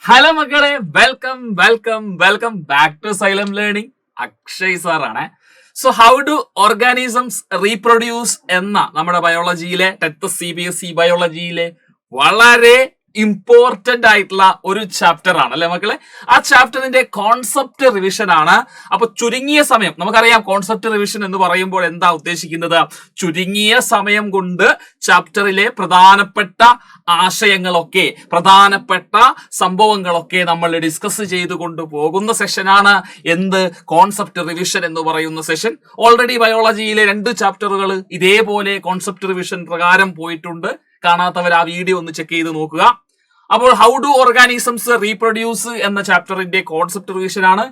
Hello മക്കളെ, welcome welcome welcome back to Xylem learning. Akshay സാറാണ്. So how do organisms reproduce എന്ന നമ്മുടെ ബയോളജിയിലെ CBSE ബയോളജിയിലെ വളരെ ഇമ്പോർട്ടന്റ് ആയിട്ടുള്ള ഒരു ചാപ്റ്റർ ആണ് അല്ലെ മക്കളെ. ആ ചാപ്റ്ററിന്റെ കോൺസെപ്റ്റ് റിവിഷൻ ആണ്. അപ്പൊ ചുരുങ്ങിയ സമയം, നമുക്കറിയാം കോൺസെപ്റ്റ് റിവിഷൻ എന്ന് പറയുമ്പോൾ എന്താ ഉദ്ദേശിക്കുന്നത്, ചുരുങ്ങിയ സമയം കൊണ്ട് ചാപ്റ്ററിലെ പ്രധാനപ്പെട്ട ആശയങ്ങളൊക്കെ, പ്രധാനപ്പെട്ട സംഭവങ്ങളൊക്കെ നമ്മൾ ഡിസ്കസ് ചെയ്തുകൊണ്ട് പോകുന്ന സെഷനാണ് എന്ത്, കോൺസെപ്റ്റ് റിവിഷൻ എന്ന് പറയുന്ന സെഷൻ. ഓൾറെഡി ബയോളജിയിലെ 2 ചാപ്റ്ററുകൾ ഇതേപോലെ കോൺസെപ്റ്റ് റിവിഷൻ പ്രകാരം പോയിട്ടുണ്ട്. കാണാത്തവർ ആ വീഡിയോ ഒന്ന് ചെക്ക് ചെയ്ത് നോക്കുക. അപ്പോൾ ഹൗ ഡു ഓർഗാനിസംസ് റീപ്രൊഡ്യൂസ് എന്ന ചാപ്റ്ററിന്റെ കോൺസെപ്റ്റ് റിവിഷൻ ആണ്.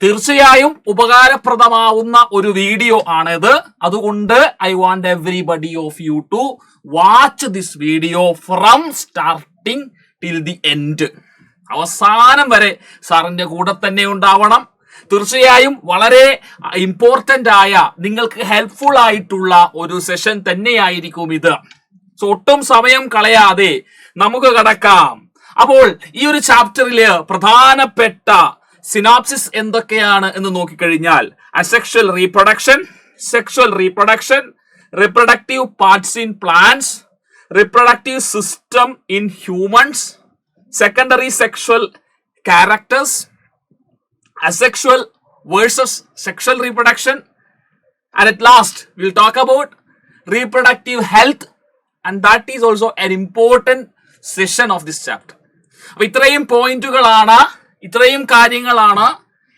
തീർച്ചയായും ഉപകാരപ്രദമാവുന്ന ഒരു വീഡിയോ ആണിത്. അതുകൊണ്ട് I want everybody of you to watch this video from starting till the end. അവസാനം വരെ സാറിന്റെ കൂടെ തന്നെ ഉണ്ടാവണം. തീർച്ചയായും വളരെ ഇമ്പോർട്ടന്റ് ആയ, നിങ്ങൾക്ക് ഹെൽപ്ഫുൾ ആയിട്ടുള്ള ഒരു സെഷൻ തന്നെയായിരിക്കും ഇത്. സോ ഒട്ടും സമയം കളയാതെ നമുക്ക് കടക്കാം. അപ്പോൾ ഈ ഒരു ചാപ്റ്ററില് പ്രധാനപ്പെട്ട സിനാപ്സിസ് എന്തൊക്കെയാണ് എന്ന് നോക്കിക്കഴിഞ്ഞാൽ, asexual reproduction, sexual reproduction, reproductive parts in plants, reproductive system in humans, secondary sexual characters, asexual versus sexual reproduction, and at last we'll talk about reproductive health, and that is also an important session of this chapter. അപ്പൊ ഇത്രയും പോയിന്റുകളാണ്, ഇത്രയും കാര്യങ്ങളാണ്,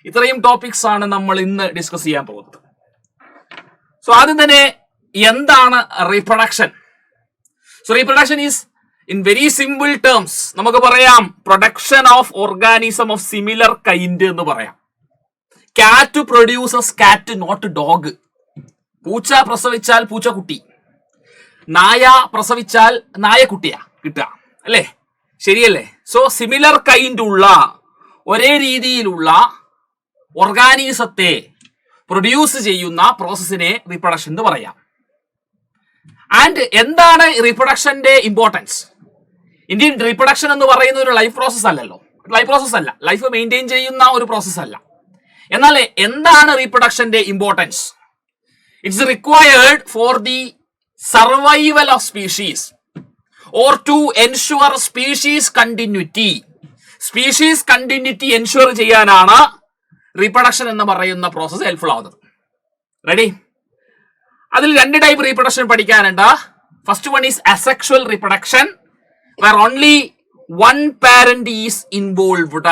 ഇത്രയും topics ആണ് നമ്മൾ ഇന്ന് discuss ചെയ്യാൻ പോകുന്നത്. സോ ആദ്യം തന്നെ എന്താണ് reproduction? So reproduction is in very simple terms നമുക്ക് പറയാം production of organism of similar kind എന്ന് പറയാം. കാറ്റ് പ്രൊഡ്യൂസസ് കാറ്റ്, നോട്ട് ഡോഗ്. പൂച്ച പ്രസവിച്ചാൽ പൂച്ചക്കുട്ടി, നായ പ്രസവിച്ചാൽ നായക്കുട്ടിയാ കിട്ടുക അല്ലേ, ശരിയല്ലേ? സോ സിമിലർ കൈൻഡ് ഉള്ള, ഒരേ രീതിയിലുള്ള ഓർഗാനിസത്തെ പ്രൊഡ്യൂസ് ചെയ്യുന്ന പ്രോസസ്സിനെ റീപ്രൊഡക്ഷൻ എന്ന് പറയാം. ആൻഡ് എന്താണ് റീപ്രൊഡക്ഷന്റെ ഇമ്പോർട്ടൻസ്? ഇന്ത്യൻ റീപ്രൊഡക്ഷൻ എന്ന് പറയുന്ന ഒരു ലൈഫ് പ്രോസസ് അല്ലല്ലോ, ലൈഫ് പ്രോസസ് അല്ല, ലൈഫ് മെയിൻറ്റെയിൻ ചെയ്യുന്ന ഒരു പ്രോസസ് അല്ല. എന്നാൽ എന്താണ് റീപ്രൊഡക്ഷന്റെ importance? It's required for the survival of species or to ensure species continuity. Species continuity ensure ചെയ്യാനാണ് റീപ്രൊഡക്ഷൻ എന്ന് പറയുന്ന പ്രോസസ് ഹെൽപ്ഫുൾ ആവുന്നത്. റെഡി? അതിൽ 2 ടൈപ്പ് റീപ്രൊഡക്ഷൻ പഠിക്കാനുണ്ട്. First one is asexual reproduction, where only one parent is involved.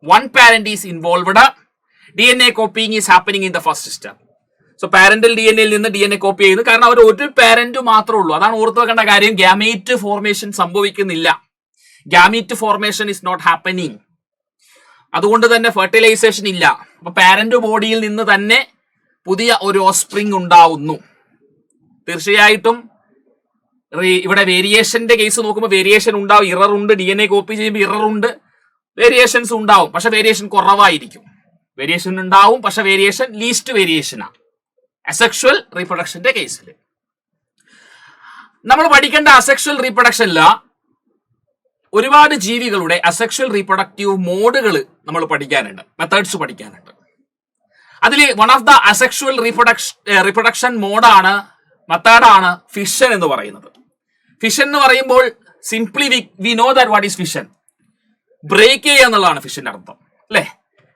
One parent is involved. DNA copying is happening in the first step. So parental DNA യിൽ നിന്ന് DNA copy ചെയ്യുന്നു. കാരണം അവർ ഒരു parent മാത്രമേ ഉള്ളൂ. അതാണ് ഓർത്ത് വെക്കേണ്ട കാര്യം. ഗ്യാമീറ്റ് ഫോർമേഷൻ സംഭവിക്കുന്നില്ല. Gamete formation is not happening. അതുകൊണ്ട് തന്നെ ഫെർട്ടിലൈസേഷൻ ഇല്ല. അപ്പൊ പാരന്റ് ബോഡിയിൽ നിന്ന് തന്നെ പുതിയ ഒരു ഓസ്പ്രിങ് ഉണ്ടാവുന്നു. തീർച്ചയായിട്ടും ഇവിടെ വേരിയേഷന്റെ കേസ് നോക്കുമ്പോൾ വേരിയേഷൻ ഉണ്ടാവും, ഇറർ ഉണ്ട്. DNA കോപ്പി ചെയ്യുമ്പോൾ ഇറർ ഉണ്ട്, വേരിയേഷൻസ് ഉണ്ടാവും, പക്ഷെ വേരിയേഷൻ കുറവായിരിക്കും. വേരിയേഷൻ ഉണ്ടാവും, പക്ഷെ വേരിയേഷൻ ലീസ്റ്റ് വേരിയേഷനാണ് അസെക്ഷൽ റീപ്രൊഡക്ഷന്റെ കേസിൽ. നമ്മൾ പഠിക്കേണ്ട അസെക്ഷൽ റീപ്രൊഡക്ഷനിൽ ഒരുപാട് ജീവികളുടെ അസെക്ഷൽ റീപ്രൊഡക്റ്റീവ് മോഡുകൾ നമ്മൾ പഠിക്കാനുണ്ട്, മെത്തേഡ്സ് പഠിക്കാനുണ്ട്. അതിൽ one of the asexual reproduction മോഡാണ്, മെത്തേഡാണ് ഫിഷൻ എന്ന് പറയുന്നത്. ഫിഷൻ എന്ന് പറയുമ്പോൾ simply we know that what is fission. Break ചെയ്യുക എന്നുള്ളതാണ് ഫിഷന്റെ അർത്ഥം അല്ലേ?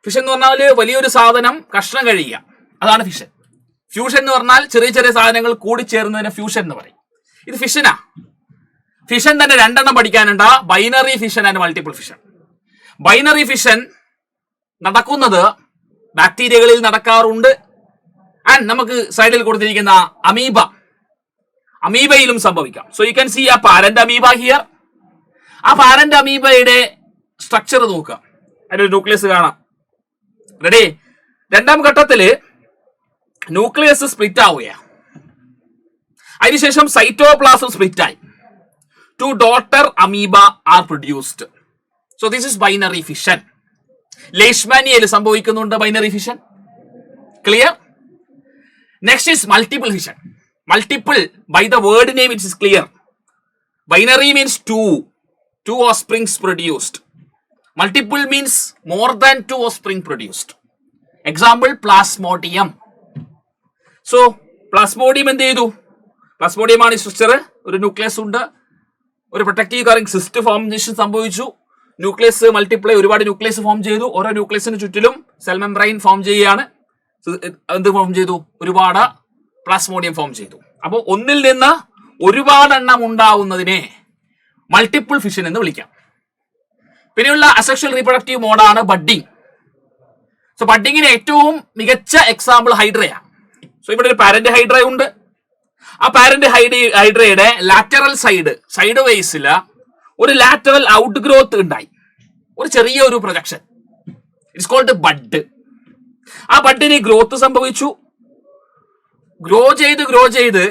ഫിഷൻ എന്ന് പറഞ്ഞാൽ വലിയൊരു സാധനം കഷ്ണം കഴിയുക, അതാണ് ഫിഷൻ. ഫ്യൂഷൻ എന്ന് പറഞ്ഞാൽ ചെറിയ ചെറിയ സാധനങ്ങൾ കൂടിച്ചേർന്നതിനെ ഫ്യൂഷൻ എന്ന് പറയും. ഇത് ഫിഷനാ. ഫിഷൻ തന്നെ 2 പഠിക്കാനുണ്ട്, binary fission and multiple fission. Binary fission നടക്കുന്നത് ബാക്ടീരിയകളിൽ നടക്കാറുണ്ട്. ആൻഡ് നമുക്ക് സൈഡിൽ കൊടുത്തിരിക്കുന്ന അമീബയിലും സംഭവിക്കാം. സോ യു ക്യാൻ സീ ആ പാരന്റ് അമീബ ഹിയർ. ആ പാരന്റ് അമീബയുടെ സ്ട്രക്ചർ നോക്കുക, അതിന്റെ ന്യൂക്ലിയസ് കാണാം. റെഡി? 2ാം ഘട്ടത്തില് ന്യൂക്ലിയസ് സ്പ്ലിറ്റ് ആവുകയാണ്. അതിനുശേഷം സൈറ്റോപ്ലാസം സ്പ്ലിറ്റ് ആയി. 2 daughter amoeba are produced. So this is binary fission. ലേഷ്മാനിയയിൽ സംഭവിക്കുന്നുണ്ട് binary fission. Clear? Next is multiple fission. Multiple, by the word name it is clear. Binary means two offsprings produced. Multiple means more than 2 offspring produced. Example, plasmodium. So plasmodium എന്ത് ചെയ്തു? Plasmodium ആണ് ഈ structure. ഒരു nucleus ഉണ്ട്, ഒരു protective covering cyst formation സംഭവിച്ചു, nucleus multiply, ഒരുപാട് nucleus form ചെയ്തു, ഓരോ ന്യൂക്ലിയസിന് ചുറ്റിലും സെൽ മെംബ്രെയിൻ ഫോം ചെയ്യുകയാണ്. എന്ത് ഫോം ചെയ്തു? ഒരുപാട് പ്ലാസ്മോഡിയം ഫോം ചെയ്തു. അപ്പോൾ ഒന്നിൽ നിന്ന് ഒരുപാട് എണ്ണം ഉണ്ടാവുന്നതിനെ മൾട്ടിപ്പിൾ ഫിഷൻ എന്ന് വിളിക്കാം. പിന്നെയുള്ള അസെക്ഷൽ റീപ്രൊഡക്റ്റീവ് മോഡാണ് ബഡ്ഡിംഗ്. സോ ബഡ്ഡിങ്ങിന് ഏറ്റവും മികച്ച എക്സാമ്പിൾ ഹൈഡ്രയാണ്. സോ ഇവിടെ ഒരു പാരന്റ് ഹൈഡ്ര ഉണ്ട്. ആ പാരന്റ് ഹൈഡ്രയുടെ ലാറ്ററൽ സൈഡ് വേസിൽ ഒരു ലാറ്ററൽ ഔട്ട് ഗ്രോത്ത് ഉണ്ടായി, ഒരു ചെറിയ ഒരു പ്രൊജക്ഷൻ. It's called bud. ആ ബഡിന് ഗ്രോത്ത് സംഭവിച്ചു. ഗ്രോ ചെയ്ത്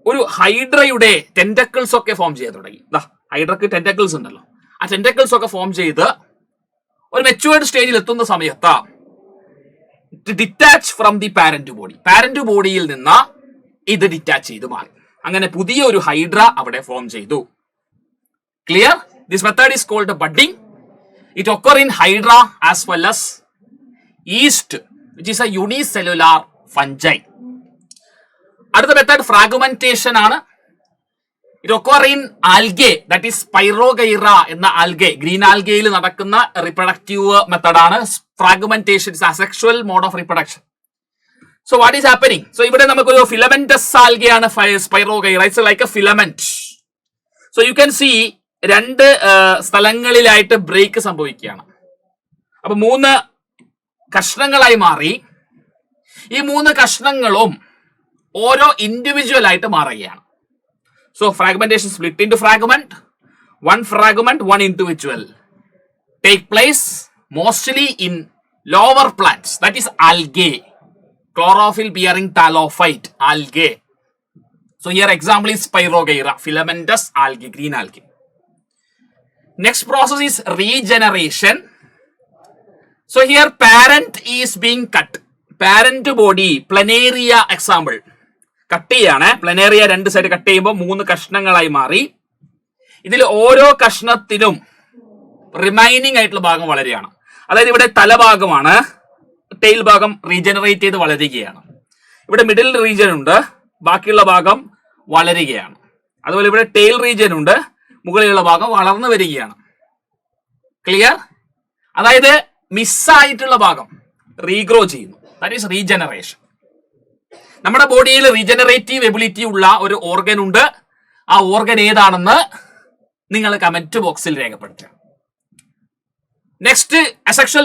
ഒരു ഹൈഡ്രയുടെ ടെന്റക്കിൾസ് ഒക്കെ ഫോം ചെയ്യാൻ തുടങ്ങി. ഹൈഡ്രക്ക് ടെന്റക്കിൾസ് ഉണ്ടല്ലോ, ആ ടെന്റക്കിൾസ് ഒക്കെ ഫോം ചെയ്ത് ഒരു മെച്യൂർഡ് സ്റ്റേജിൽ എത്തുന്ന സമയത്ത് ഡിറ്റാച്ച് ഫ്രം ദി പാരന്റ് ബോഡിയിൽ നിന്ന് ഇത് ഡിറ്റാച്ച് ചെയ്ത് മാറി. അങ്ങനെ പുതിയ ഒരു ഹൈഡ്ര അവിടെ ഫോം ചെയ്തു. Clear? This method is called budding. It occur in hydra as well as yeast, which is a unicellular fungi. അടുത്ത മെത്തേഡ് ഫ്രാഗ്മെന്റേഷൻ ആണ്. It occur in algae, that is spirogyra എന്ന ആൽഗെ, ഗ്രീൻ ആൽഗയിൽ നടക്കുന്ന reproductive മെത്തേഡാണ് fragmentation. Asexual mode of reproduction. So what is happening? So ഇവിടെ നമുക്കൊരു filamentous ആൽഗയാണ് spirogyra. It's like a filament. So you can see രണ്ട് സ്ഥലങ്ങളിലായിട്ട് ബ്രേക്ക് സംഭവിക്കുകയാണ്. അപ്പൊ 3 കഷ്ണങ്ങളായി മാറി. ഈ 3 കഷ്ണങ്ങളും ഓരോ ഇൻഡിവിജ്വൽ ആയിട്ട് മാറുകയാണ്. So fragmentation split into fragment. 1 fragment, 1 individual take place mostly in lower plants, that is algae, chlorophyll bearing thallophyte algae. So here example is Spirogyra, filamentous algae, green algae. Next process is regeneration. So here parent is being cut. Parent body, planaria example. Cut ചെയ്യാണ്. Planaria 2 side cut ചെയ്യുമ്പോൾ 3 കഷ്ണങ്ങളായി മാറി. ഇതിൽ ഓരോ കഷ്ണത്തിലും remaining ആയിട്ടുള്ള ഭാഗം വളരുകയാണ്. അതായത് ഇവിടെ തലഭാഗമാണ്, ടെയിൽ ഭാഗം റീജനറേറ്റ് ചെയ്ത് വളരുകയാണ്. ഇവിടെ മിഡിൽ റീജിയൻ ഉണ്ട്, ബാക്കിയുള്ള ഭാഗം വളരുകയാണ്. അതുപോലെ ഇവിടെ ടെയിൽ റീജിയൻ ഉണ്ട്, മുകളിലുള്ള ഭാഗം വളർന്നു വരികയാണ്. ക്ലിയർ? അതായത് മിസ്സായിട്ടുള്ള ഭാഗം റീഗ്രോ ചെയ്യുന്നു. That is regeneration. നമ്മുടെ ബോഡിയിൽ റീജനറേറ്റീവ് എബിലിറ്റി ഉള്ള ഒരു ഓർഗൻ ഉണ്ട്. ആ ഓർഗൻ ഏതാണെന്ന് നിങ്ങൾ കമന്റ് ബോക്സിൽ രേഖപ്പെടുത്തുക. നെക്സ്റ്റ് അസെക്ഷൽ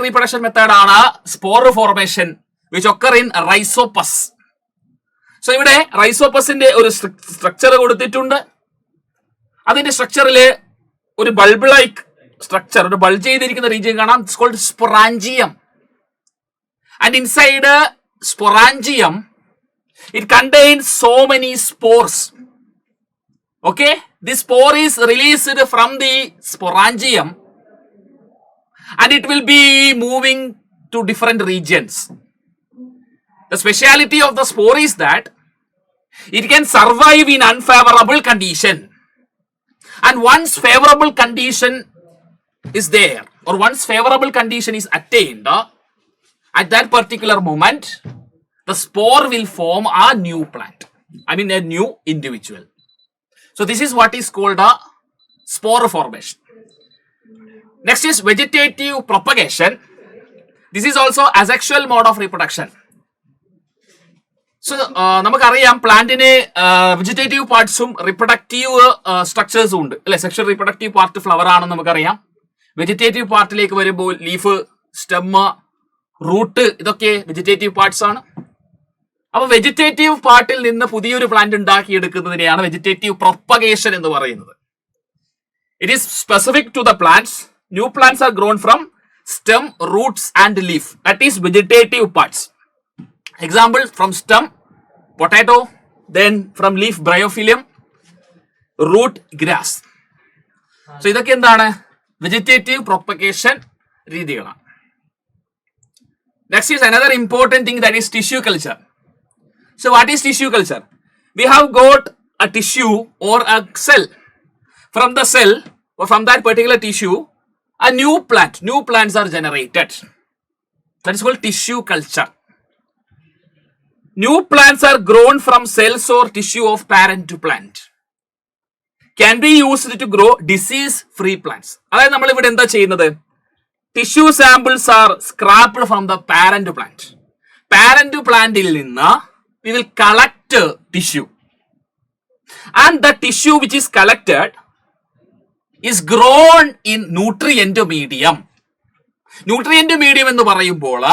റീപ്രൊഡക്ഷൻ മെത്തേഡ് ആണ് spore formation, which occur in Rhizopus. So ഇവിടെ റൈസോപ്പസിന്റെ ഒരു സ്ട്രക്ചർ കൊടുത്തിട്ടുണ്ട്. അതിന്റെ സ്ട്രക്ചറിൽ ഒരു ബൾബ് ലൈക്ക് സ്ട്രക്ചർ, ഒരു ബൾജ് ചെയ്തിരിക്കുന്ന റീജിയൻ കാണാം. It's called sporangium. And inside sporangium it contains so many spores. Okay, this spore is released from the sporangium and it will be moving to different regions. The speciality of the spore is that it can survive in unfavorable condition, and once favorable condition is there, or once favorable condition is attained, at that particular moment the spore will form a new plant, I mean a new individual. So this is what is called a spore formation. Next is vegetative propagation. This is also asexual mode of reproduction. So നമുക്കറിയാം പ്ലാന്റിന് vegetative പാർട്സും reproductive സ്ട്രക്ചേഴ്സും ഉണ്ട് അല്ലെ. Sexual reproductive part flower ആണെന്ന് നമുക്കറിയാം. Vegetative പാർട്ടിലേക്ക് വരുമ്പോൾ leaf, stem, root, ഇതൊക്കെ vegetative parts ആണ്. അപ്പൊ വെജിറ്റേറ്റീവ് പാർട്ടിൽ നിന്ന് പുതിയൊരു പ്ലാന്റ് ഉണ്ടാക്കിയെടുക്കുന്നതിനെയാണ് വെജിറ്റേറ്റീവ് പ്രൊപ്പഗേഷൻ എന്ന് പറയുന്നത്. It is specific to the plants. New plants are grown from stem, roots and leaf. That is vegetative parts. Example, from stem potato, then from leaf bryophyllum, root grass. So ഇതൊക്കെ എന്താണ്? Vegetative propagation രീതികളാണ്. Next is another important thing, that is tissue culture. So what is tissue culture? We have got a tissue or a cell. From the cell or from that particular tissue, a new plants are generated. That is called tissue culture. New plants are grown from cells or tissue of parent plant. Can be used to grow disease-free plants. അതായത് നമ്മൾ ഇവിടെ എന്താ ചെയ്യുന്നത്? Tissue samples are scraped from the parent plant. Parent പ്ലാന്റിൽ നിന്ന് we will collect tissue. And the tissue which is collected is grown in nutrient medium. Nutrient medium എന്ന് പറയുമ്പോൾ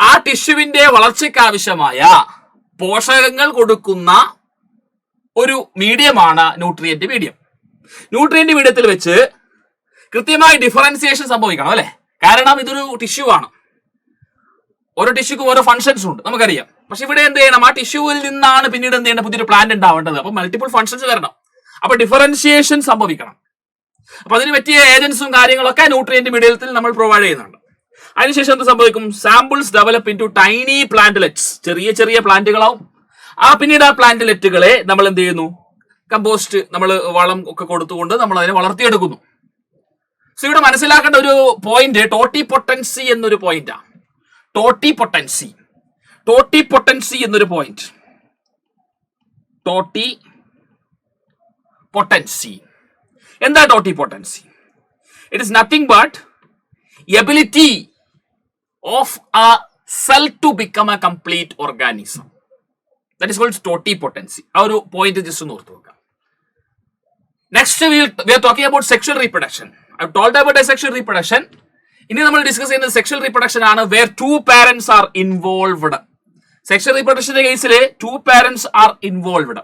ആ ടിഷ്യൂവിന്റെ വളർച്ചയ്ക്ക് ആവശ്യമായ പോഷകങ്ങൾ കൊടുക്കുന്ന ഒരു മീഡിയമാണ് ന്യൂട്രിയന്റ് മീഡിയം. ന്യൂട്രിയന്റ് മീഡിയത്തിൽ വെച്ച് കൃത്യമായി ഡിഫറൻസിയേഷൻ സംഭവിക്കണം അല്ലെ? കാരണം ഇതൊരു ടിഷ്യൂ ആണ്. ഓരോ ടിഷ്യൂക്കും ഓരോ ഫങ്ഷൻസ് ഉണ്ട് നമുക്കറിയാം. പക്ഷെ ഇവിടെ എന്ത് ചെയ്യണം? ആ ടിഷ്യൂവിൽ നിന്നാണ് പിന്നീട് എന്ത് ചെയ്യണം? പുതിയൊരു പ്ലാന്റ് ഉണ്ടാവേണ്ടത്. അപ്പൊ മൾട്ടിപ്പിൾ ഫങ്ഷൻസ് വരണം. അപ്പൊ ഡിഫറൻഷിയേഷൻ സംഭവിക്കണം. അപ്പൊ അതിന് പറ്റിയ ഏജൻസും കാര്യങ്ങളൊക്കെ ന്യൂട്രിയന്റ് മീഡിയത്തിൽ നമ്മൾ പ്രൊവൈഡ് ചെയ്യുന്നുണ്ട്. അതിനുശേഷം എന്ത് സംഭവിക്കും? Samples develop into tiny plantlets. ചെറിയ ചെറിയ പ്ലാന്റുകളാവും. പിന്നീട് ആ പ്ലാന്റ്ലെറ്റുകളെ നമ്മൾ എന്ത് ചെയ്യുന്നു? കമ്പോസ്റ്റ്, നമ്മൾ വളം ഒക്കെ കൊടുത്തുകൊണ്ട് നമ്മൾ അതിനെ വളർത്തിയെടുക്കുന്നു. സോ ഇവിടെ മനസ്സിലാക്കേണ്ട ഒരു പോയിന്റ് ടോട്ടിപൊട്ടൻസി എന്നൊരു പോയിന്റാണ്. ടോട്ടിപൊട്ടൻസി എന്നൊരു പോയിന്റ്. ടോട്ടിപൊട്ടൻസി എന്താ totipotency? It is nothing but ability of a cell to become a complete organism. That is called totipotency. ആ ഒരു പോയിന്റ് ജസ്റ്റ് ഒന്ന് ഓർത്ത് വെക്കാം. Next we are talking about sexual reproduction. I told about sexual reproduction. ഇനി നമ്മൾ discuss ചെയ്യുന്നത് sexual reproduction ആണ്, where 2 parents are involved. Sexual റീപ്രൊഡക്ഷന്റെ കേസിൽ 2 parents are involved.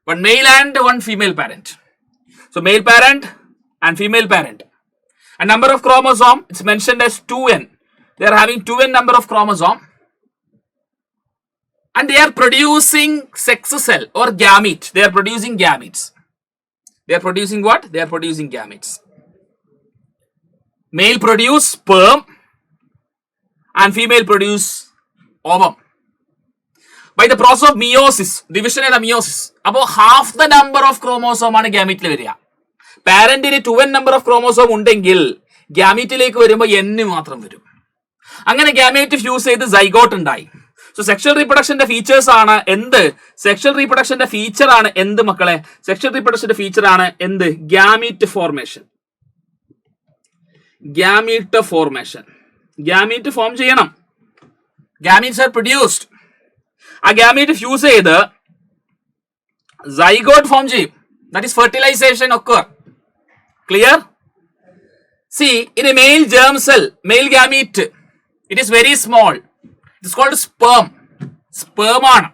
One male and one female parent. So male parent and female parent. And number of chromosome, it's mentioned as 2n. They are having 2n number of chromosome. And they are producing sex cell or gamete. They are producing gametes. They are producing what? They are producing gametes. Male produce sperm and female produce ovum. By the process of meiosis, division and meiosis. അപ്പോൾ half the number of chromosome ആണ് ഗ്യാമീറ്റിൽ വരിക. പാരന്റിന് 2n number of chromosome ഉണ്ടെങ്കിൽ ഗ്യാമീറ്റിലേക്ക് വരുമ്പോൾ n മാത്രം വരും. അങ്ങനെ gamete fuse ചെയ്ത് zygote ഉണ്ടായി. സോ സെക്ഷൽ റീപ്രൊഡക്ഷന്റെ ഫീച്ചേഴ്സ് ആണ് എന്ത്? സെക്ഷൽ റീപ്രൊഡക്ഷന്റെ ഫീച്ചർ ആണ് എന്ത് മക്കളെ? സെക്ഷൽ റീപ്രൊഡക്ഷന്റെ ഫീച്ചർ ആണ് എന്ത്? Gamete formation. ഗ്യാമീറ്റ് ഫോം ചെയ്യണം. Gametes are produced. ആ ഗ്യാമീറ്റ് ഫ്യൂസ് ചെയ്ത് സൈഗോട്ട് ഫോം ചെയ്യും. That is fertilisation occur. Clear? See in a male germ cell, male gamete, it is very small. It is called sperm. Sperm ആണ്.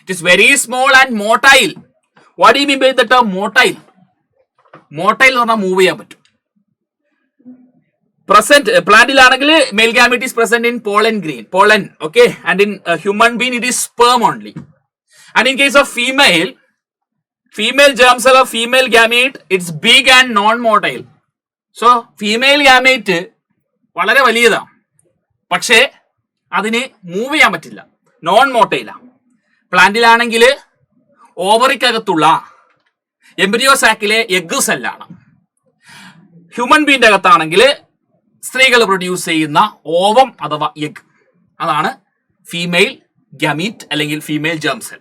It is very small and motile. What you mean by the term motile? Motile എന്ന് പറഞ്ഞാൽ move ചെയ്യാൻ പറ്റും. Present പ്ലാന്റിലാണെങ്കിൽ male gamete is present in pollen grain, pollen, okay, and in human being it is sperm only. And in case of female germ cell or female gamete, it's big and non-motile. So female gamete വളരെ വലിയതാണ്, പക്ഷേ അതിന് move ചെയ്യാൻ പറ്റില്ല, non മോട്ടൈലാണ്. പ്ലാന്റിലാണെങ്കിൽ ഓവറിക്കകത്തുള്ള embryo സാക്കിലെ egg സെല്ലാണ്. ഹ്യൂമൻ ബീന്റെ അകത്താണെങ്കിൽ സ്ത്രീകൾ പ്രൊഡ്യൂസ് ചെയ്യുന്ന ഓവം അഥവാ എഗ്, അതാണ് ഫീമെയിൽ ഗമീറ്റ് അല്ലെങ്കിൽ female germ cell.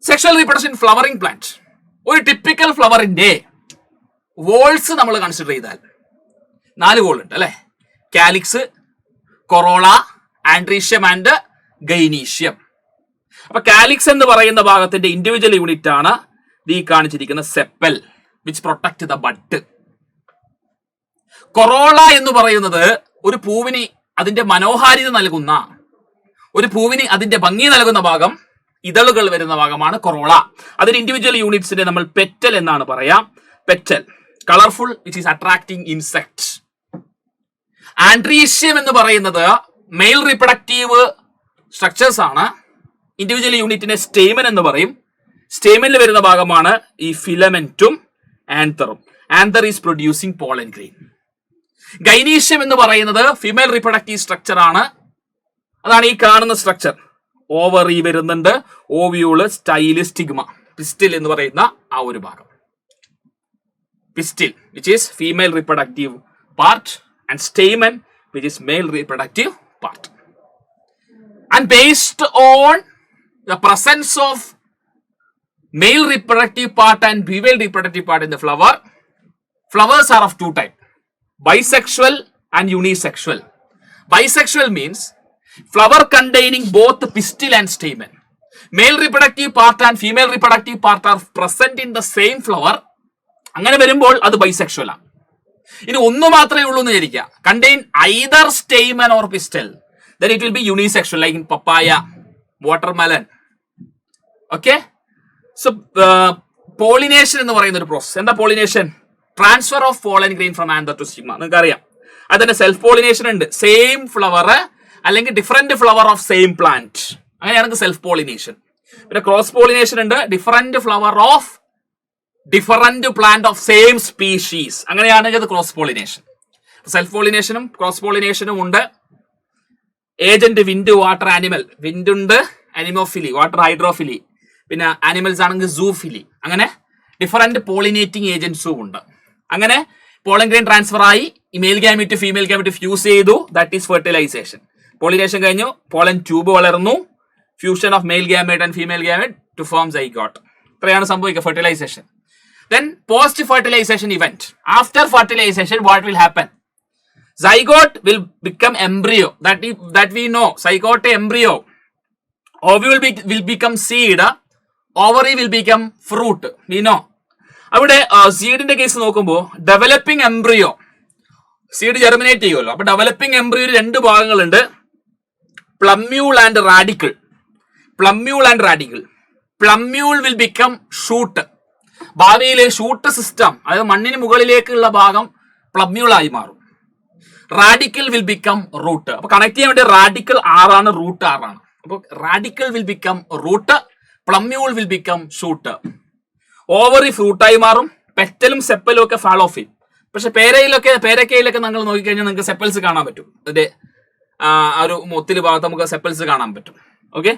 Sexual reproduction flowering plant. ഒരു ടിപ്പിക്കൽ ഫ്ലവറിന്റെ വോൾസ് നമ്മൾ കൺസിഡർ ചെയ്താൽ 4 വോൾ ഉണ്ട് അല്ലെ? Calyx, corolla, androecium and gynoecium. അപ്പൊ കാലിക്സ് എന്ന് പറയുന്ന ഭാഗത്തിന്റെ ഇൻഡിവിജ്വൽ യൂണിറ്റ് ആണ് ഈ കാണിച്ചിരിക്കുന്ന sepal, which protect the bud. Corolla എന്ന് പറയുന്നത് ഒരു പൂവിന് അതിന്റെ മനോഹാരിത നൽകുന്ന, ഒരു പൂവിന് അതിന്റെ ഭംഗി നൽകുന്ന ഭാഗം, ഇതളുകൾ വരുന്ന ഭാഗമാണ് കൊറോള. അതിന് ഇൻഡിവിജ്വൽ യൂണിറ്റ്സിനെ നമ്മൾ പെറ്റൽ എന്നാണ് പറയാ. Petal colourful, which is attracting insect. Androecium എന്ന് പറയുന്നത് മെയിൽ റീപ്രൊഡക്റ്റീവ് സ്ട്രക്ചേഴ്സ് ആണ്. ഇൻഡിവിജ്വൽ യൂണിറ്റിനെ സ്റ്റേമൻ എന്ന് പറയും. സ്റ്റേമനിൽ വരുന്ന ഭാഗമാണ് ഈ ഫിലമെന്റും ആന്തറും. Anther is producing pollen grain. Gynoecium എന്ന് പറയുന്നത് ഫീമെയിൽ റീപ്രൊഡക്റ്റീവ് സ്ട്രക്ചർ ആണ്. അതാണ് ഈ കാണുന്ന സ്ട്രക്ചർ. ഓവറി വരുന്നുണ്ട്, ഓവ്യൂള്, സ്റ്റൈല്, സ്റ്റിഗ്മ, പിസ്റ്റൽ എന്ന് പറയുന്ന ആ ഒരു ഭാഗം. pistil, which is female reproductive part, and stamen, which is male reproductive part. And based on the presence of male reproductive part and female reproductive part in the flower, flowers are of two types, bisexual and unisexual. Bisexual means flower containing both pistil and stamen. Male reproductive part and female reproductive part are present in the same flower. അങ്ങനെ വരുമ്പോൾ അത് bisexual ആണ്. ഇനി ഒന്ന് മാത്രമേ ഉള്ളൂ എന്ന് വിചാരിക്കുക, contain either stamen or pistol, then it will be unisexual, like in papaya, watermelon. Okay, so pollination എന്ന് പറയുന്ന ഒരു പ്രോസസ്. എന്താ pollination? Transfer of pollen grain from anther to stigma. നിങ്ങൾക്ക് അറിയാം. അതിന്റെ സെൽഫ് പോളിനേഷൻ ഉണ്ട്, സെയിം ഫ്ലവർ അല്ലെങ്കിൽ different flower of same plant, അങ്ങനെയാണെങ്കിൽ സെൽഫ് പോളിനേഷൻ. പിന്നെ ക്രോസ് പോളിനേഷൻ ഉണ്ട്, different flower of different plant of same species, അങ്ങനെയാണെങ്കിൽ അത് ക്രോസ് പോളിനേഷൻ. സെൽഫ് പോളിനേഷനും ക്രോസ് പോളിനേഷനും ഉണ്ട്. Agent wind, water, animal. Wind ഉണ്ട്, അനിമോഫിലി, വാട്ടർ ഹൈഡ്രോഫിലി, പിന്നെ ആനിമൽസ് ആണെങ്കിൽ സൂഫിലി. അങ്ങനെ ഡിഫറെന്റ് പോളിനേറ്റിംഗ് ഏജന്റ്സും ഉണ്ട്. അങ്ങനെ പോളൻ ഗ്രെയിൻ ട്രാൻസ്ഫർ ആയി male gamete female gamete fuse ചെയ്തു, ദാറ്റ് ഈസ് ഫെർട്ടിലൈസേഷൻ. പോളിനേഷൻ കഴിഞ്ഞു, പോളൻ ട്യൂബ് വളർന്നു, fusion of male gamete and female gamete to form zygote. ഇത്രയാണ് സംഭവിക്കുക, fertilization. Then post fertilization event. After fertilization, what will happen? Zygote will become embryo. That we know. Zygote embryo. Ovule will become seed. Ovary will become fruit. We know. അവിടെ സീഡിന്റെ case നോക്കുമ്പോൾ developing embryo, seed germinate ചെയ്യുമല്ലോ. അപ്പൊ developing എംബ്രിയോയിൽ രണ്ട് ഭാഗങ്ങളുണ്ട്, plumule and radicle. Plumule and radicle. Plumule will become shoot. ഭാവിയിലെ shoot system, അതായത് മണ്ണിന് മുകളിലേക്കുള്ള ഭാഗം പ്ലമ്യൂളായി മാറും. Radicle will become root. അപ്പൊ കണക്ട് ചെയ്യാൻ വേണ്ടി റാഡിക്കൽ ആറാണ്, റൂട്ട് ആറാണ്. അപ്പൊ radicle will become root, plumule will become shoot. Ovary ഫ്രൂട്ടായി മാറും, പെറ്റലും സെപ്പലും ഒക്കെ ഫാൾ ഓഫ് ചെയ്യും. പക്ഷെ പേരക്കയിലൊക്കെ നിങ്ങൾ നോക്കിക്കഴിഞ്ഞാൽ നിങ്ങൾക്ക് സെപ്പൽസ് കാണാൻ പറ്റും. അതിന്റെ ആ ഒരു മൊത്തില് ഭാഗത്ത് നമുക്ക് സെപ്പൽസ് കാണാൻ പറ്റും. ഓക്കെ,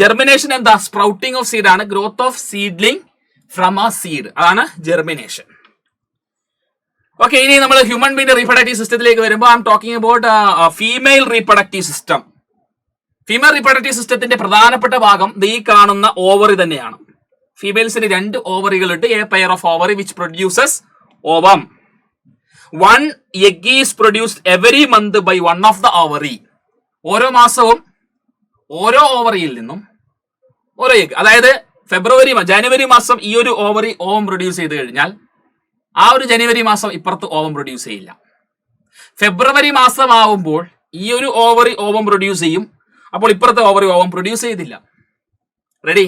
ജെർമിനേഷൻ എന്താ? സ്പ്രൗട്ടിംഗ് ഓഫ് സീഡ് ആണ്, ഗ്രോത്ത് ഓഫ് സീഡ്ലിംഗ് ഫ്രം ആ സീഡ്, അതാണ് ജെർമിനേഷൻ. ഓക്കെ, ഇനി നമ്മൾ ഹ്യൂമൻ ബീന്റെ റീപ്രൊഡക്റ്റീവ് സിസ്റ്റത്തിലേക്ക് വരുമ്പോൾ I'm talking about female reproductive system. Female reproductive സിസ്റ്റത്തിന്റെ പ്രധാനപ്പെട്ട ഭാഗം ഈ കാണുന്ന ഓവറി തന്നെയാണ്. ഫീമെയിൽസിന് രണ്ട് ഓവറികളുണ്ട്, a pair of ovary which produces ovum. One egg is produced every month by one of the ovary. ഓരോ മാസവും ഓരോ ഓവറിയിൽ നിന്നും ഓരോ എഗ്, അതായത് ജനുവരി മാസം ഈ ഒരു ഓവറി ഓവം പ്രൊഡ്യൂസ് ചെയ്ത് കഴിഞ്ഞാൽ ആ ഒരു ജനുവരി മാസം ഇപ്പുറത്ത് ഓവം പ്രൊഡ്യൂസ് ചെയ്യില്ല. ഫെബ്രുവരി മാസം ആവുമ്പോൾ ഈ ഒരു ഓവറി ഓവം പ്രൊഡ്യൂസ് ചെയ്യും, അപ്പോൾ ഇപ്പുറത്തെ ഓവറി ഓവം പ്രൊഡ്യൂസ് ചെയ്തില്ല. റെഡി?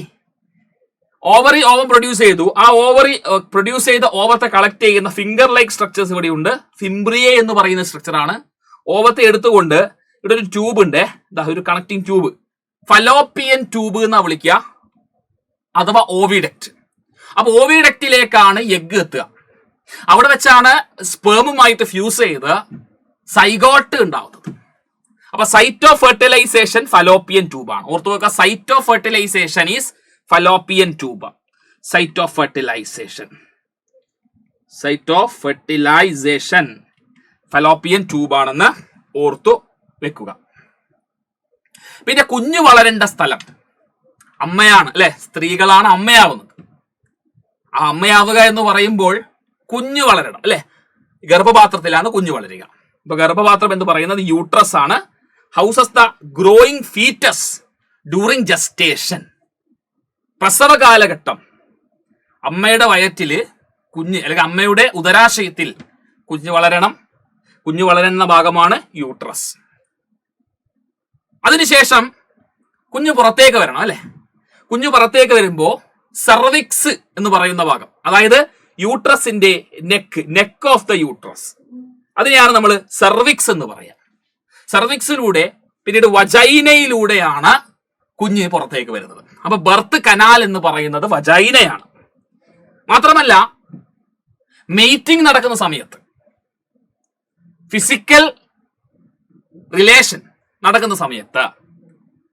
ഓവറി ഓവം പ്രൊഡ്യൂസ് ചെയ്തു, ആ ഓവറി പ്രൊഡ്യൂസ് ചെയ്ത ഓവത്തെ കളക്ട് ചെയ്യുന്ന ഫിംഗർ ലൈക്ക് സ്ട്രക്ചേഴ്സ് ഇവിടെ ഉണ്ട്. ഫിംബ്രിയെ എന്ന് പറയുന്ന സ്ട്രക്ചറാണ്. ഓവത്തെ എടുത്തുകൊണ്ട് ഇവിടെ ഒരു ട്യൂബ് ഉണ്ട്, ഒരു കണക്ടിങ് ട്യൂബ്, ഫലോപ്പിയൻ ട്യൂബ് എന്നാ വിളിക്കുക, അഥവാ ഓവിഡക്റ്റ്. അപ്പൊ ഓവിഡക്റ്റിലേക്കാണ് എഗ് എത്തുക. അവിടെ വെച്ചാണ് സ്പേമുമായിട്ട് ഫ്യൂസ് ചെയ്ത് സൈഗോട്ട് ഉണ്ടാവുന്നത്. അപ്പൊ സൈറ്റ് ഓഫ് ഫെർട്ടിലൈസേഷൻ ഫലോപ്പിയൻ ട്യൂബാണ്. ഓർത്തു വെക്കുക, site of fertilisation is fallopian tube. Site of fertilisation fallopian ട്യൂബാണെന്ന് ഓർത്തു വെക്കുക. പിന്നെ കുഞ്ഞു വളരേണ്ട സ്ഥലം അമ്മയാണ്, അല്ലെ? സ്ത്രീകളാണ് അമ്മയാവുന്നത്. ആ അമ്മയാവുക എന്ന് പറയുമ്പോൾ കുഞ്ഞു വളരണം, അല്ലെ? ഗർഭപാത്രത്തിലാണ് കുഞ്ഞു വളരുക. ഇപ്പൊ ഗർഭപാത്രം എന്ന് പറയുന്നത് യൂട്രസ് ആണ്. Houses the growing foetus during gestation. പ്രസവ കാലഘട്ടം, അമ്മയുടെ വയറ്റില് കുഞ്ഞ് അല്ലെങ്കിൽ അമ്മയുടെ ഉദരാശയത്തിൽ കുഞ്ഞു വളരണം. കുഞ്ഞു വളരുന്ന ഭാഗമാണ് യൂട്രസ്. അതിനുശേഷം കുഞ്ഞു പുറത്തേക്ക് വരണം, അല്ലെ? കുഞ്ഞു പുറത്തേക്ക് വരുമ്പോ സെർവിക്സ് എന്ന് പറയുന്ന ഭാഗം, അതായത് യൂട്രസിന്റെ നെക്ക് ഓഫ് ദ യൂട്രസ്, അതിനെയാണ് നമ്മൾ സെർവിക്സ് എന്ന് പറയാം. സെർവിക്സിലൂടെ പിന്നീട് വജൈനയിലൂടെയാണ് കുഞ്ഞ് പുറത്തേക്ക് വരുന്നത്. അപ്പൊ ബർത്ത് കനാൽ എന്ന് പറയുന്നത് വജൈനയാണ്. മാത്രമല്ല, മെയ്റ്റിംഗ് നടക്കുന്ന സമയത്ത്, ഫിസിക്കൽ റിലേഷൻ നടക്കുന്ന സമയത്ത്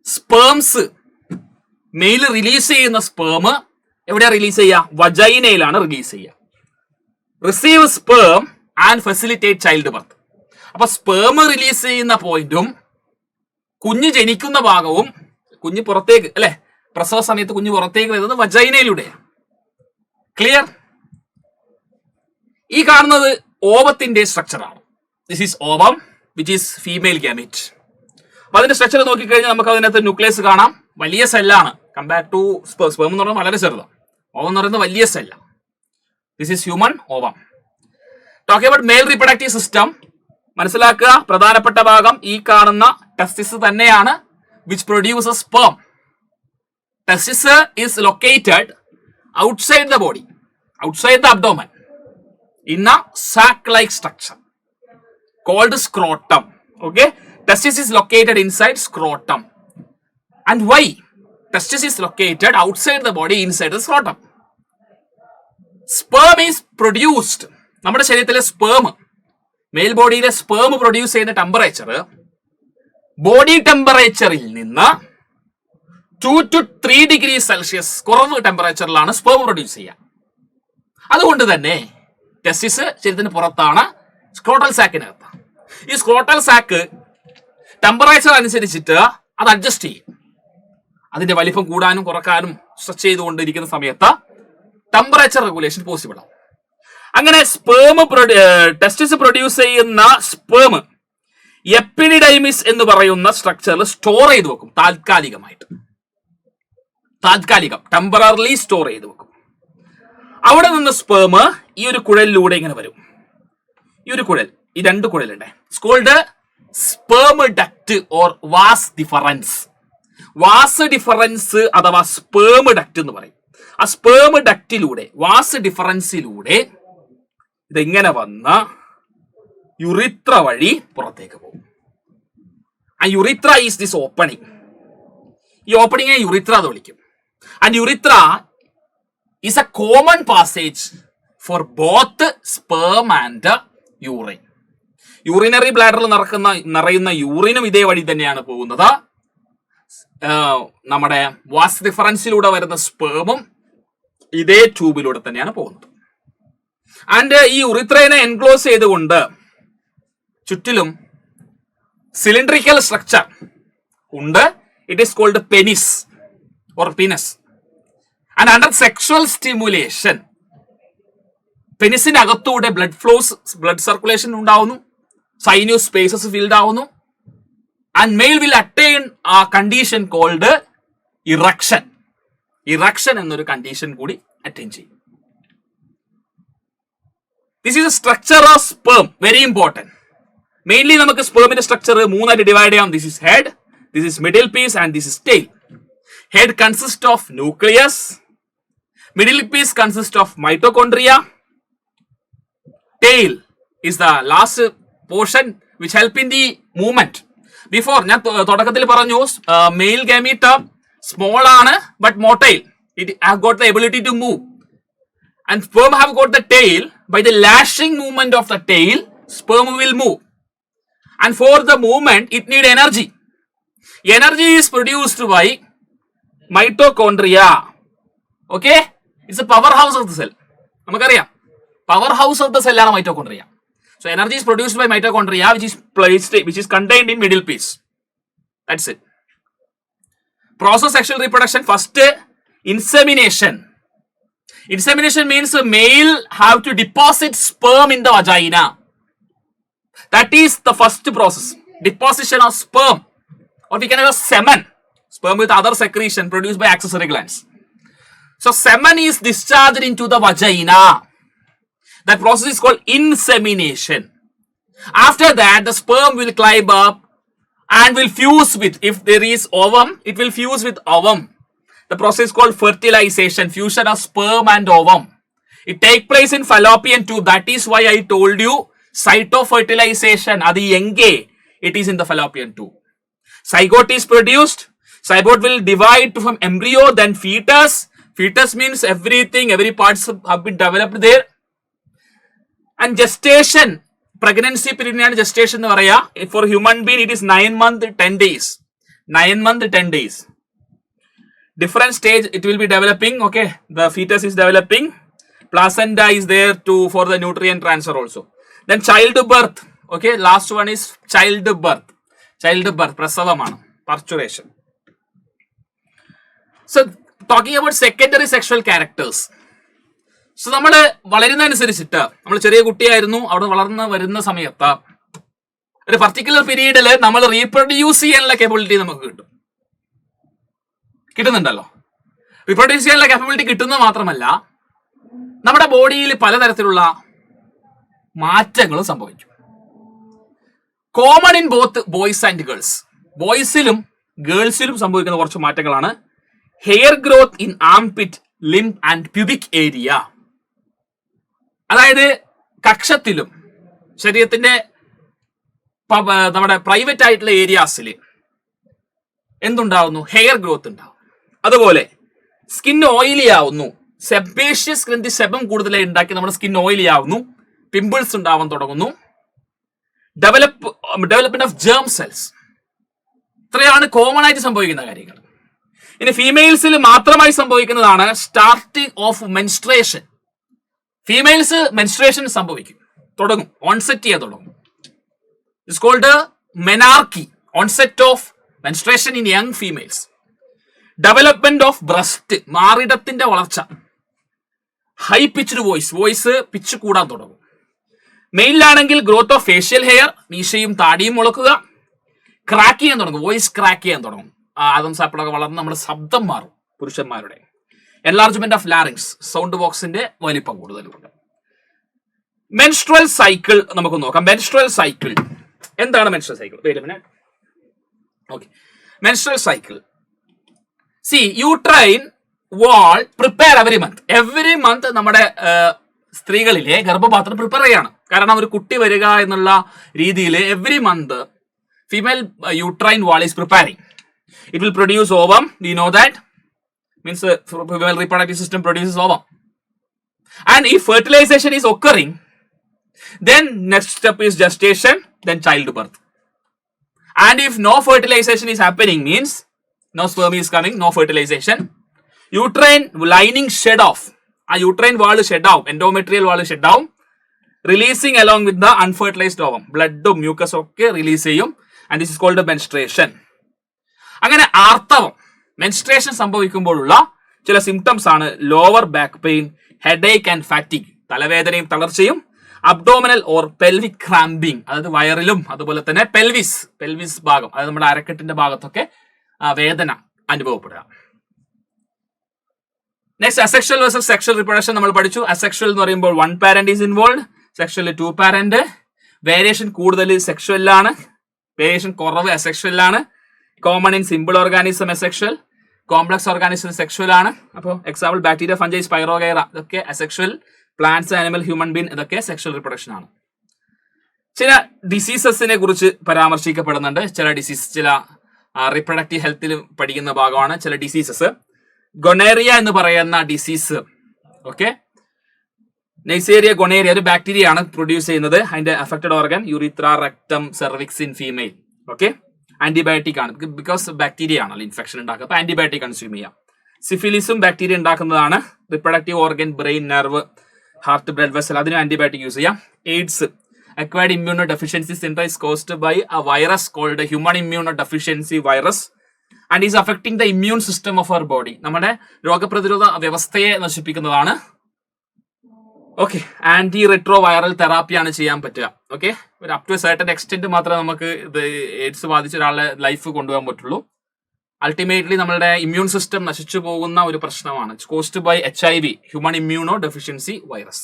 സ്പേംസ്, മെയിൽ റിലീസ് ചെയ്യുന്ന സ്പേം എവിടെയാ റിലീസ് ചെയ്യുക? വജൈനയിലാണ് റിലീസ് ചെയ്യുക. Receive sperm and facilitate child birth. അപ്പൊ സ്പേം റിലീസ് ചെയ്യുന്ന പോയിന്റും കുഞ്ഞ് ജനിക്കുന്ന ഭാഗവും, കുഞ്ഞ് പുറത്തേക്ക് അല്ലെ, പ്രസവ സമയത്ത് കുഞ്ഞ് പുറത്തേക്ക് വരുന്നത് വജൈനയിലൂടെയാണ്. ക്ലിയർ? ഈ കാണുന്നത് ഓവത്തിന്റെ structure. This is ovum which is female gamete. അപ്പൊ അതിന്റെ സ്ട്രക്ചർ നോക്കിക്കഴിഞ്ഞാൽ നമുക്ക് അതിനകത്ത് ന്യൂക്ലിയസ് കാണാം. വലിയ സെല്ലാണ് കമ്പയർ ടു സ്പേം. സ്പേം എന്ന് പറയുന്നത് വളരെ ചെറുതാണ്. ഓവം എന്ന് പറയുന്നത് വലിയ സെല്ലാണ്. This is human ovum. Talk about male reproductive system. മനസ്സിലാക്കുക, പ്രധാനപ്പെട്ട ഭാഗം ഈ കാണുന്ന ടെസ്റ്റിസ് തന്നെയാണ് which produces sperm. Testis is located outside the body, outside the abdomen, in a sac-like structure called scrotum. Okay, testis is located inside scrotum. And why testis is located outside the body inside the scrotum? Sperm is produced. നമ്മുടെ ശരീരത്തിലെ sperm, mail ബോഡിയിലെ sperm produce ചെയ്യുന്ന temperature body ടെമ്പറേച്ചറിൽ നിന്ന് 2 to 3 degrees Celsius കുറവ് ടെമ്പറേച്ചറിലാണ് sperm produce ചെയ്യുക. അതുകൊണ്ട് തന്നെ ടെസ്റ്റിസ് ശരീരത്തിന് പുറത്താണ്, സ്ക്രോട്ടൽ സാക്കിനകത്ത്. ഈ സ്ക്രോട്ടൽ സാക്ക് ടെമ്പറേച്ചർ അനുസരിച്ചിട്ട് അത് അഡ്ജസ്റ്റ് ചെയ്യും. അതിന്റെ വലിപ്പം കൂടാനും കുറക്കാനും സ്ട്രെച്ച് ചെയ്തുകൊണ്ടിരിക്കുന്ന സമയത്ത് ടെമ്പറേച്ചർ റെഗുലേഷൻ പോസിബിൾ ആവും. അങ്ങനെ ടെസ്റ്റിസ് പ്രൊഡ്യൂസ് ചെയ്യുന്ന സ്പേം എപ്പിഡിഡൈമിസ് എന്ന് പറയുന്ന സ്ട്രക്ചറിൽ സ്റ്റോർ ചെയ്ത് വെക്കും. താൽക്കാലികം ടെമ്പററിലി സ്റ്റോർ ചെയ്ത് വെക്കും. അവിടെ നിന്ന് സ്പേം ഈ ഒരു കുഴലിലൂടെ ഇങ്ങനെ വരും. ഈ ഒരു കുഴൽ, ഈ രണ്ട് കുഴലുണ്ട്, called sperm duct or vas deferens. Vas deferens അഥവാ സ്പേം ഡക്ട് എന്ന് പറയും. ആ സ്പേം ഡക്റ്റിലൂടെ, വാസ് ഡിഫറൻസിലൂടെ ഇതെങ്ങനെ വന്ന് യുറിത്ര വഴി പുറത്തേക്ക് പോകും. ആ യുറിത്ര ഈസ് ദിസ് ഓപ്പണിംഗ്. ഈ ഓപ്പണിംഗെ യുറിത്ര എന്ന് വിളിക്കും. And urethra is a common passage for both sperm and urine. Urinary ബ്ലാഡറിൽ നിറയുന്ന യൂറിനും ഇതേ വഴി തന്നെയാണ് പോകുന്നത്. നമ്മുടെ വാസ് ഡിഫറൻസിലൂടെ വരുന്ന സ്പേമും ഇതേ ട്യൂബിലൂടെ തന്നെയാണ് പോകുന്നത്. ആൻഡ് ഈ യുറിത്രയെ എൻക്ലോസ് ചെയ്തുകൊണ്ട് ചുറ്റിലും സിലിണ്ടറിക്കൽ സ്ട്രക്ചർ ഉണ്ട്. It is called penis or penis. And under sexual stimulation പെനിസിന്റെ അകത്തൂടെ ബ്ലഡ് സർക്കുലേഷൻ ഉണ്ടാവുന്നു, സൈന്യൂസ് സ്പേസസ് ഫിൽഡ് ആവുന്നു. And male will attain a condition called erection. Erection എന്നൊരു കണ്ടീഷൻ കൂടി അറ്റൈൻ ചെയ്യും. This is a structure of sperm, very important. Mainly നമുക്ക് സ്പേമിന്റെ structure മൂന്നായിട്ട് ഡിവൈഡ് ചെയ്യാം. This is head, this is middle piece and this is tail. Head consists of nucleus. Middle piece consists of mitochondria. Tail is the last portion which help in the movement. Before ഞാൻ തുടക്കത്തിൽ പറഞ്ഞു mail gamete small ആണ് but motile. It have got the ability to move. And sperm have got the tail. By the lashing movement of the tail, sperm will move. And for the movement, it need energy. Energy is produced by mitochondria. Okay, it's a powerhouse of the cell. നമുക്കറിയാം powerhouse of the cell ആണ് mitochondria. So energy is produced by mitochondria which is contained in middle piece. That's it. Process sexual reproduction. First, insemination. Insemination means a male have to deposit sperm in the vagina. That is the first process. Deposition of sperm, or we can have semen. Sperm with other secretion produced by accessory glands. So semen is discharged into the vagina. That process is called insemination. After that, the sperm will climb up and will fuse with, if there is ovum, it will fuse with ovum. The process is called fertilization, fusion of sperm and ovum. It takes place in fallopian tube. That is why I told you cytofertilization. Adi enge, it is in the fallopian tube. Zygote is produced. Zygote will divide from embryo, then fetus. Fetus means everything, every parts have been developed there. And gestation, pregnancy period gestation എന്ന് പറയാ. For human being it is 9 months 10 days. 9 months 10 days. Different stage it will be developing. Okay, the fetus is developing. Placenta is there for the nutrient transfer also. Then childbirth. Okay, last one is childbirth. Childbirth, prasavamana, parturition. So talking about secondary sexual characters. So നമ്മൾ വളരുന്നതനുസരിച്ചിട്ട് നമ്മൾ ചെറിയ കുട്ടിയായിരുന്നു, അവിടെ വളർന്ന് വരുന്ന സമയത്ത് ഒരു particular പീരീഡിൽ നമ്മൾ റീപ്രൊഡ്യൂസ് ചെയ്യാനുള്ള കേപ്പബിലിറ്റി നമുക്ക് കിട്ടുന്നുണ്ടല്ലോ. റീപ്രൊഡ്യൂസ് ചെയ്യാനുള്ള കേപ്പബിലിറ്റി കിട്ടുന്നത് മാത്രമല്ല, നമ്മുടെ ബോഡിയിൽ പലതരത്തിലുള്ള മാറ്റങ്ങളും സംഭവിക്കും. Common in both boys and girls. ബോയ്സിലും ഗേൾസിലും സംഭവിക്കുന്ന കുറച്ച് മാറ്റങ്ങളാണ് hair growth in armpit, limb and pubic area. അതായത് കക്ഷത്തിലും ശരീരത്തിന്റെ നമ്മുടെ പ്രൈവറ്റ് ആയിട്ടുള്ള ഏരിയാസിൽ എന്തുണ്ടാവുന്നു? ഹെയർ ഗ്രോത്ത് ഉണ്ടാവും. അതുപോലെ സ്കിൻ ഓയിലി ആവുന്നു. സെബേഷ്യസ് ഗ്രന്ഥി സെബം കൂടുതലായി ഉണ്ടാക്കി നമ്മുടെ സ്കിൻ ഓയിലി ആവുന്നു. പിമ്പിൾസ് ഉണ്ടാവാൻ തുടങ്ങുന്നു. Development of germ cells. ഇത്രയാണ് കോമൺ ആയിട്ട് സംഭവിക്കുന്ന കാര്യങ്ങൾ. ഇനി ഫീമെയിൽസിൽ മാത്രമായി സംഭവിക്കുന്നതാണ് starting of menstruation. Females menstruation തുടങ്ങും, ഓൺസെറ്റ് ചെയ്യാൻ തുടങ്ങും. It's called menarche, onset of menstruation in young females. Development of breast, മാറിടത്തിന്റെ വളർച്ച. ഹൈ പിച്ച്ഡ് വോയിസ് പിച്ച് കൂടാൻ തുടങ്ങും. മെയിലാണെങ്കിൽ ഗ്രോത്ത് ഓഫ് ഫേഷ്യൽ ഹെയർ, മീശയും താടിയും മുളക്കുക. ക്രാക്ക് ചെയ്യാൻ തുടങ്ങും, വോയിസ് ക്രാക്ക് ചെയ്യാൻ തുടങ്ങും. ആദം സാപ്പിളൊക്കെ വളർന്ന് നമ്മുടെ ശബ്ദം മാറും പുരുഷന്മാരുടെ. എൻലാർജ്മെന്റ് ഓഫ് ലാറിങ്സ്, സൗണ്ട് ബോക്സിന്റെ വലിപ്പം കൂടുതലുണ്ട്. മെൻസ്ട്രൽ സൈക്കിൾ നമുക്ക് നോക്കാം. മെൻസ്ട്രൽ സൈക്കിൾ എന്താണ്? Menstrual cycle, wait a minute. Okay, menstrual cycle. സി uterine wall prepare every month നമ്മുടെ സ്ത്രീകളിലെ ഗർഭപാത്രം പ്രിപ്പയർ ചെയ്യാണ്. കാരണം ഒരു കുട്ടി വരിക എന്നുള്ള രീതിയിൽ every month female uterine wall is preparing. It will produce ovum. V know that means female reproductive system produces ovum, and if fertilization is occurring, then next step is gestation, then childbirth. And if no fertilization is happening, means no sperm is coming, no fertilization, uterine lining shed off, a uterine wall shed out, endometrial wall shed down, releasing along with the unfertilized ovum, blood mucus ഒക്കെ release ചെയ്യും, and this is called the menstruation. അങ്ങനെ ആർത്തവം, menstruation സംഭവിക്കുമ്പോഴുള്ള ചില symptoms ആണ് lower back pain, headache and ഫാറ്റിക്, തലവേദനയും തളർച്ചയും, abdominal or pelvic cramping, അതായത് വയറിലും അതുപോലെ തന്നെ പെൽവിസ് ഭാഗം, അതായത് നമ്മുടെ അരക്കെട്ടിന്റെ ഭാഗത്തൊക്കെ വേദന അനുഭവപ്പെടുക. Next asexual versus sexual reproduction നമ്മൾ പഠിച്ചു. അസെക്ഷൽ എന്ന് പറയുമ്പോൾ 1 parent is involve, sexual 2 parent. Variation കൂടുതൽ സെക്ഷലിലാണ്, വേരിയേഷൻ കുറവ് അസെക്ഷലിലാണ്. Common in simple organism asexual, complex organism sexual ആണ്. അപ്പോൾ എക്സാമ്പിൾ ബാക്ടീരിയ, ഫംജൈ, സ്പൈറോഗൈറ ഇതൊക്കെ asexual. Plants, animal, human being ഇതൊക്കെ സെക്ഷൽ റിപ്രൊഡക്ഷൻ ആണ്. ചില ഡിസീസസിനെ കുറിച്ച് പരാമർശിക്കപ്പെടുന്നുണ്ട്. ചില റിപ്രൊഡക്റ്റീവ് ഹെൽത്തിൽ പഠിക്കുന്ന ഭാഗമാണ് ചില ഡിസീസസ്. ഗൊണേറിയ എന്ന് പറയുന്ന ഡിസീസ്, ഓക്കെ, നെയ്സേറിയ ഗൊണേറിയ ഒരു ബാക്ടീരിയ ആണ് പ്രൊഡ്യൂസ് ചെയ്യുന്നത്. അതിന്റെ affected organ urethra, rectum, cervix in female. Okay, antibiotic ആണ്, ബിക്കോസ് ബാക്ടീരിയ ആണല്ലോ ഇൻഫെക്ഷൻ ഉണ്ടാക്കുക, അപ്പൊ ആന്റിബയോട്ടിക് കൺസ്യൂം ചെയ്യാം. സിഫിലിസും ബാക്ടീരിയ ഉണ്ടാക്കുന്നതാണ്. Reproductive organ, brain, nerve, heart, blood vessel, അതിനും ആന്റിബയോട്ടിക് യൂസ് ചെയ്യാം. AIDS, acquired immunodeficiency syndrome is caused by a virus called human immunodeficiency virus and is affecting the immune system of our body. നമ്മുടെ രോഗപ്രതിരോധ വ്യവസ്ഥയെ നശിപ്പിക്കുന്നതാണ്. Okay, anti retro viral തെറാപ്പിയാണ് ചെയ്യാൻ പറ്റുക. Okay, ഒരു up to certain extent മാത്രമേ നമുക്ക് ഇത് AIDS ബാധിച്ച ഒരാളുടെ ലൈഫ് കൊണ്ടുപോകാൻ പറ്റുള്ളൂ. അൾട്ടിമേറ്റ്ലി നമ്മളുടെ ഇമ്മ്യൂൺ സിസ്റ്റം നശിച്ചു പോകുന്ന ഒരു പ്രശ്നമാണ്. It's caused by HIV, human immunodeficiency virus.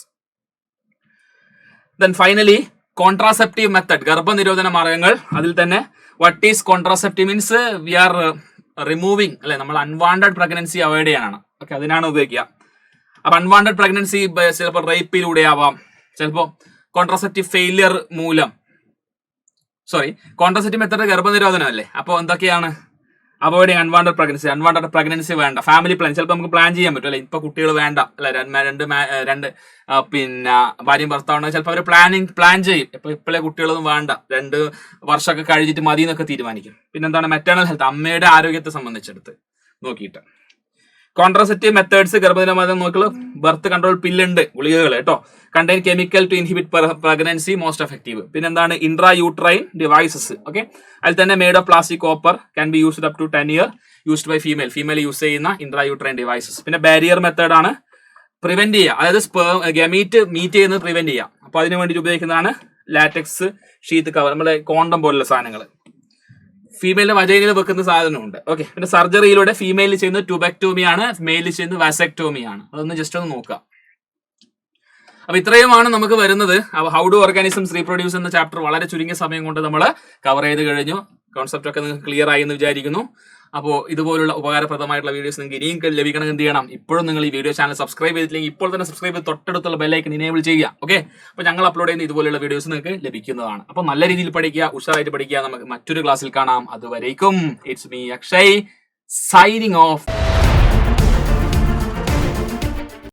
Then finally contraceptive method, ഗർഭനിരോധന മാർഗങ്ങൾ. അതിൽ തന്നെ what is contraceptive means we are removing, അല്ലെ, നമ്മൾ അൺവാണ്ടഡ് പ്രഗ്നൻസി അവോയ്ഡ് ചെയ്യാനാണ്. ഓക്കെ, അതിനാണ് ഉപയോഗിക്കുക. അപ്പൊ അൺവാണ്ടഡ് പ്രഗ്നൻസി ചിലപ്പോൾ റേപ്പിലൂടെ ആവാം, ചിലപ്പോൾ കോൺട്രാസെപ്റ്റീവ് ഫെയിലിയർ മൂലം. കോൺട്രാസെപ്റ്റീവ് മെത്തഡ് ഗർഭനിരോധനം അല്ലേ, അപ്പോൾ എന്തൊക്കെയാണ്? അവോയ്ഡിങ് അൺവാണ്ടഡ് പ്രഗ്നൻസി വേണ്ട. ഫാമിലി പ്ലാൻ, ചിലപ്പോൾ നമുക്ക് പ്ലാൻ ചെയ്യാൻ പറ്റും, അല്ലെ, ഇപ്പൊ കുട്ടികൾ വേണ്ട, അല്ലെ, രണ്ട് പിന്നെ ഭാര്യയും ഭർത്താവ് ചിലപ്പോൾ അവർ പ്ലാൻ ചെയ്യും, ഇപ്പോഴേ കുട്ടികളൊന്നും വേണ്ട, 2 വർഷമൊക്കെ കഴിഞ്ഞിട്ട് മതി എന്നൊക്കെ തീരുമാനിക്കും. പിന്നെന്താണ് മെറ്റേണൽ ഹെൽത്ത്, അമ്മയുടെ ആരോഗ്യത്തെ സംബന്ധിച്ചെടുത്ത് നോക്കിയിട്ട്. കോൺട്രസെപ്റ്റീവ് മെത്തേഡ്സ് ഗർഭനിരോധനം നോക്കുള്ള ബർത്ത് കൺട്രോൾ പില്ലുണ്ട്, ഗുളികകൾ കേട്ടോ. Contain chemical to inhibit pregnancy most effective. പിന്നെ എന്താണ് ഇൻട്രാ യൂട്രൈൻ ഡിവൈസസ്. ഓക്കെ, അതിൽ തന്നെ made of plastic copper can be used up to 10 years, used by female use ചെയ്യുന്ന ഇൻട്രാ യൂട്രൈൻ ഡിവൈസസ്. പിന്നെ ബാരിയർ മെത്തേഡ് ആണ്, പ്രിവെന്റ് ചെയ്യുക, അതായത് gamete meet ചെയ്യുന്നത് പ്രിവെന്റ് ചെയ്യാം. അപ്പൊ അതിന് വേണ്ടിയിട്ട് ഉപയോഗിക്കുന്നതാണ് ലാറ്റക്സ് ഷീറ്റ് കവർ, നമ്മുടെ കോണ്ടം പോലുള്ള സാധനങ്ങൾ. ഫീമെയിലിന്റെ വജൈനയിൽ വെക്കുന്ന സാധനമുണ്ട്. ഓക്കെ, പിന്നെ സർജറിയിലൂടെ ഫീമെയിലിൽ ചെയ്യുന്നത് ട്യൂബെക്ടോമിയാണ്, മെയിലിൽ ചെയ്യുന്നത് വാസെക്ടോമിയാണ്. അതൊന്ന് ജസ്റ്റ് ഒന്ന് നോക്കുക. അപ്പൊ ഇത്രയുമാണ് നമുക്ക് വരുന്നത്. ഹൗ ഡു ഓർഗാനിസംസ് റീപ്രൊഡ്യൂസ് എന്ന ചാപ്റ്റർ വളരെ ചുരുങ്ങിയ സമയം കൊണ്ട് നമ്മൾ കവർ ചെയ്ത് കഴിഞ്ഞു. കോൺസെപ്റ്റ് ഒക്കെ നിങ്ങൾക്ക് ക്ലിയർ ആയി എന്ന് വിചാരിക്കുന്നു. അപ്പോൾ ഇതുപോലുള്ള ഉപകാരപ്രദമായിട്ടുള്ള വീഡിയോസ് നിങ്ങൾക്ക് ഇനിയും ലഭിക്കണം എന്ത് ചെയ്യണം? ഇപ്പോഴും നിങ്ങൾ ഈ വീഡിയോ ചാനൽ സബ്സ്ക്രൈബ് ചെയ്തില്ലെങ്കിൽ ഇപ്പോൾ തന്നെ സബ്സ്ക്രൈബ് ചെയ്ത് തൊട്ടടുത്തുള്ള ബെല്ലൈക്കൻ ഇനേബിൾ ചെയ്യുക. ഓക്കെ, അപ്പോൾ ഞങ്ങൾ അപ്ലോഡ് ചെയ്യുന്ന ഇതുപോലുള്ള വീഡിയോസ് നിങ്ങൾക്ക് ലഭിക്കുന്നതാണ്. അപ്പോൾ നല്ല രീതിയിൽ പഠിക്കുക, ഉഷാറായിട്ട് പഠിക്കുക. നമുക്ക് മറ്റൊരു ക്ലാസ്സിൽ കാണാം. അതുവരേക്കും it's me Akshay signing off.